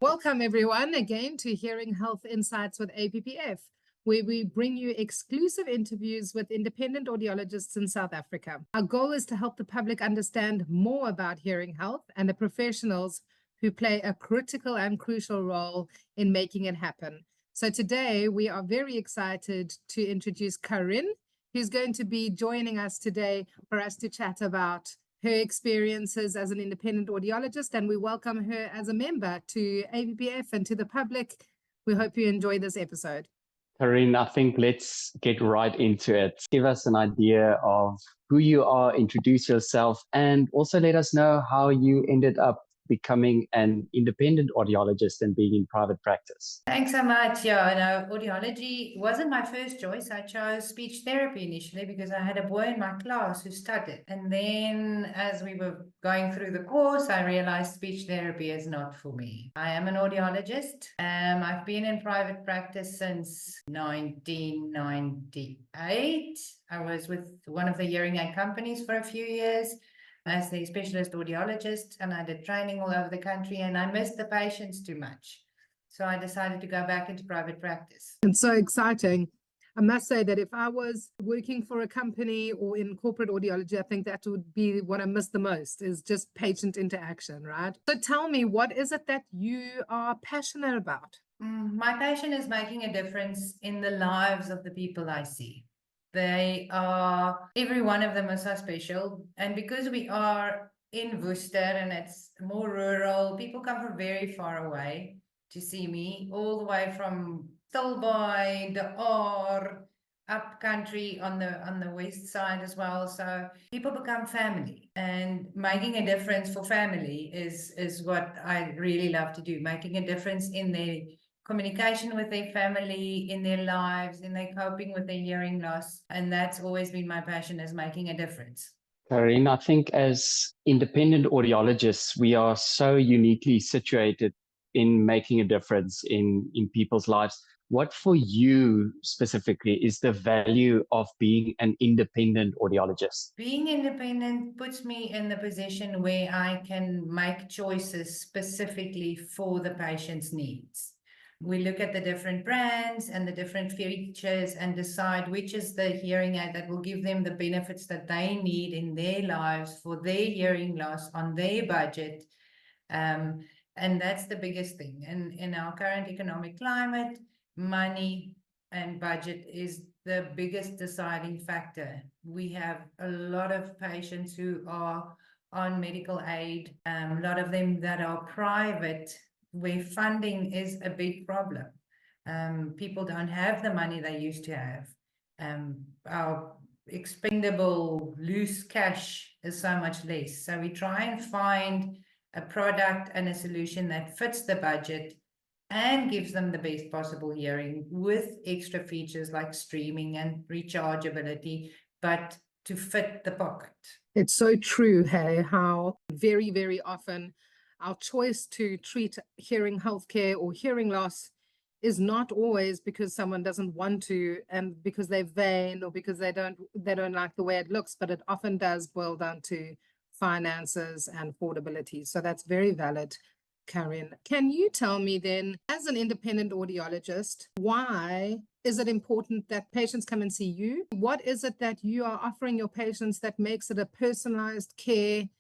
Welcome everyone again to Hearing Health Insights with APPF, where we bring you exclusive interviews with independent audiologists in South Africa. Our goal is to help the public understand more about hearing health and the professionals who play a critical and crucial role in making it happen. So today we are very excited to introduce Carien, who's going to be joining us today for us to chat about her experiences as an independent audiologist, and we welcome her as a member to APPF and to the public. We hope you enjoy this episode. Carien, I think let's get right into it. Give us an idea of who you are, introduce yourself, and also let us know how you ended up becoming an independent audiologist and being in private practice. Thanks so much. Yeah, no, audiology wasn't my first choice. I chose speech therapy initially because I had a boy in my class who studied. And then as we were going through the course, I realized speech therapy is not for me. I am an audiologist. I've been in private practice since 1998. I was with one of the hearing aid companies for a few years as the specialist audiologist, and I did training all over the country, and I missed the patients too much. So I decided to go back into private practice. It's so exciting. I must say that if I was working for a company or in corporate audiology, I think that would be what I miss the most, is just patient interaction, right? So tell me, what is it that you are passionate about? My passion is making a difference in the lives of the people I see. Every one of them is so special. And because we are in Worcester and it's more rural, people come from very far away to see me, all the way from Stilbaai, the Aar, up country on the west side as well. So people become family, and making a difference for family is what I really love to do, making a difference in their communication with their family, in their lives, in their coping with their hearing loss. And that's always been my passion, is making a difference. Carien, I think as independent audiologists, we are so uniquely situated in making a difference in people's lives. What for you specifically is the value of being an independent audiologist? Being independent puts me in the position where I can make choices specifically for the patient's needs. We look at the different brands and the different features and decide which is the hearing aid that will give them the benefits that they need in their lives for their hearing loss on their budget. And that's the biggest thing. And in our current economic climate, money and budget is the biggest deciding factor. We have a lot of patients who are on medical aid, a lot of them that are private, where funding is a big problem. People don't have the money they used to have. Our expendable loose cash is so much less. So we try and find a product and a solution that fits the budget and gives them the best possible hearing with extra features like streaming and rechargeability, but to fit the pocket. It's so true, hey, how very, very often our choice to treat hearing healthcare or hearing loss is not always because someone doesn't want to and because they're vain or because they don't like the way it looks, but it often does boil down to finances and affordability. So that's very valid, Carien. Can you tell me then, as an independent audiologist, why is it important that patients come and see you? What is it that you are offering your patients that makes it a personalized care,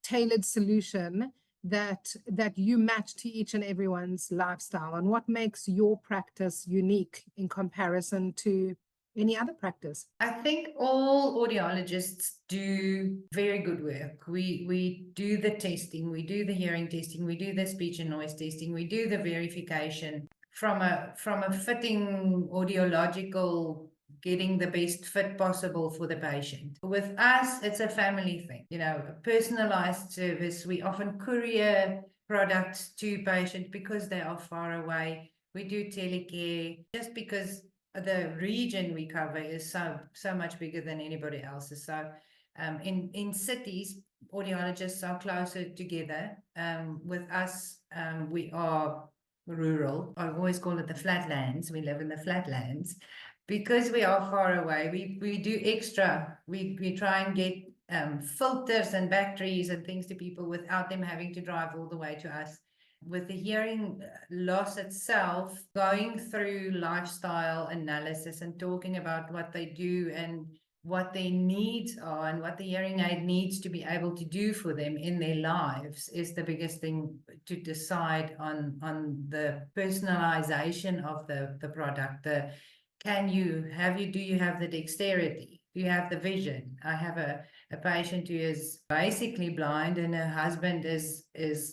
tailored solution that you match to each and everyone's lifestyle? And what makes your practice unique in comparison to any other practice? I think all audiologists do very good work. We do the testing, we do the hearing testing, we do the speech and noise testing, we do the verification from a fitting audiological, getting the best fit possible for the patient. With us, it's a family thing, a personalized service. We often courier products to patients because they are far away. We do telecare just because the region we cover is so much bigger than anybody else's. So in cities, audiologists are closer together. With us, we are rural. I always call it the flatlands. We live in the flatlands. Because we are far away, we do extra. We try and get filters and batteries and things to people without them having to drive all the way to us. With the hearing loss itself, going through lifestyle analysis and talking about what they do and what their needs are and what the hearing aid needs to be able to do for them in their lives is the biggest thing to decide on the personalization of the product. Do you have the dexterity? Do you have the vision? I have a patient who is basically blind and her husband is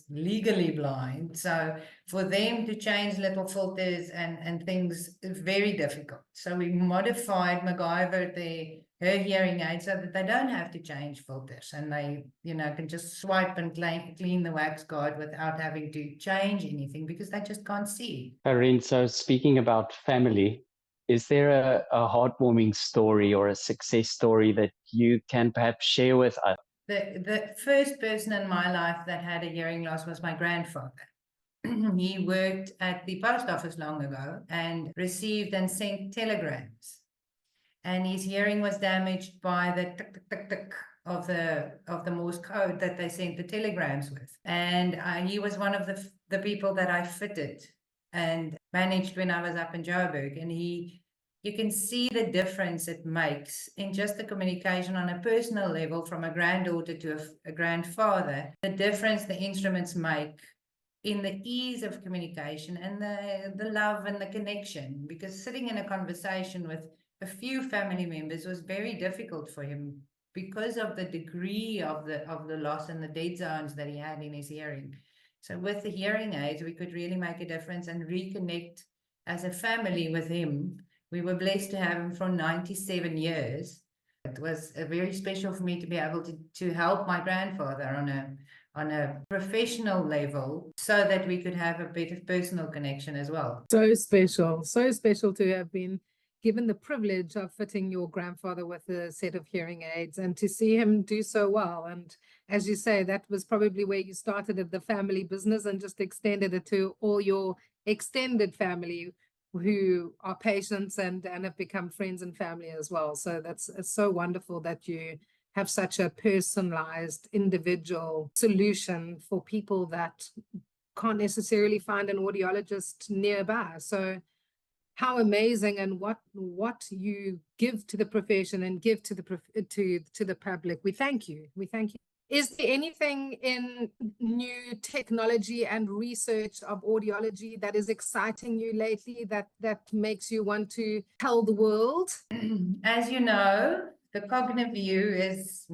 legally blind. So for them to change little filters and things is very difficult. So we modified MacGyver her hearing aid so that they don't have to change filters and they, can just swipe and clean the wax guard without having to change anything because they just can't see. Carien, so speaking about family, is there a heartwarming story or a success story that you can perhaps share with us? The first person in my life that had a hearing loss was my grandfather. He worked at the post office long ago and received and sent telegrams. And his hearing was damaged by the tick, tick, tick, tick of the Morse code that they sent the telegrams with. And he was one of the people that I fitted and managed when I was up in Joburg. And you can see the difference it makes in just the communication on a personal level from a granddaughter to a grandfather, the difference the instruments make in the ease of communication and the love and the connection, because sitting in a conversation with a few family members was very difficult for him because of the degree of the loss and the dead zones that he had in his hearing. So with the hearing aids, we could really make a difference and reconnect as a family with him. We were blessed to have him for 97 years. It was very special for me to be able to help my grandfather on a professional level so that we could have a better personal connection as well. So special to have been given the privilege of fitting your grandfather with a set of hearing aids and to see him do so well. And as you say, that was probably where you started at the family business and just extended it to all your extended family who are patients and have become friends and family as well. So it's so wonderful that you have such a personalized individual solution for people that can't necessarily find an audiologist nearby. So how amazing, and what you give to the profession and give to the public. We thank you. Is there anything in new technology and research of audiology that is exciting you lately that makes you want to tell the world? As you know, the cognitive view is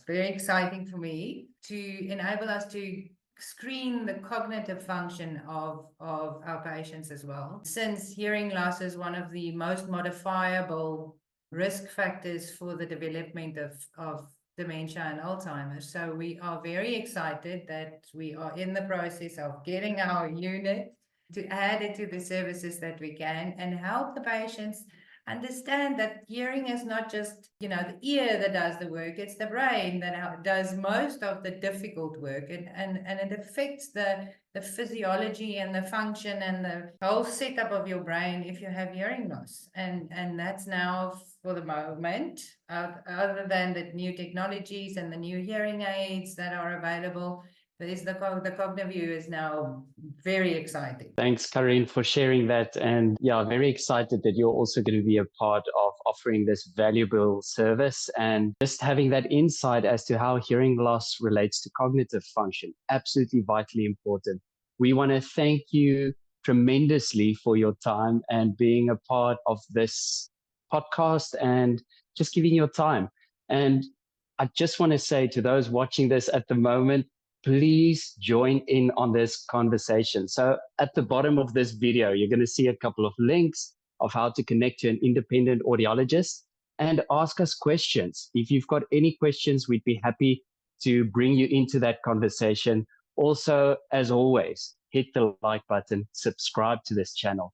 very exciting for me to enable us to screen the cognitive function of our patients as well. Since hearing loss is one of the most modifiable risk factors for the development of dementia and Alzheimer's. So we are very excited that we are in the process of getting our unit to add it to the services that we can and help the patients understand that hearing is not just, the ear that does the work, it's the brain that does most of the difficult work, and it affects the physiology and the function and the whole setup of your brain if you have hearing loss. And that's now, for the moment, other than the new technologies and the new hearing aids that are available, the cognitive view is now very exciting. Thanks, Carien, for sharing that. And yeah, very excited that you're also going to be a part of offering this valuable service and just having that insight as to how hearing loss relates to cognitive function. Absolutely vitally important. We want to thank you tremendously for your time and being a part of this podcast and just giving your time. And I just want to say to those watching this at the moment, please join in on this conversation. So at the bottom of this video, you're going to see a couple of links of how to connect to an independent audiologist and ask us questions. If you've got any questions, we'd be happy to bring you into that conversation. Also, as always, hit the like button, subscribe to this channel.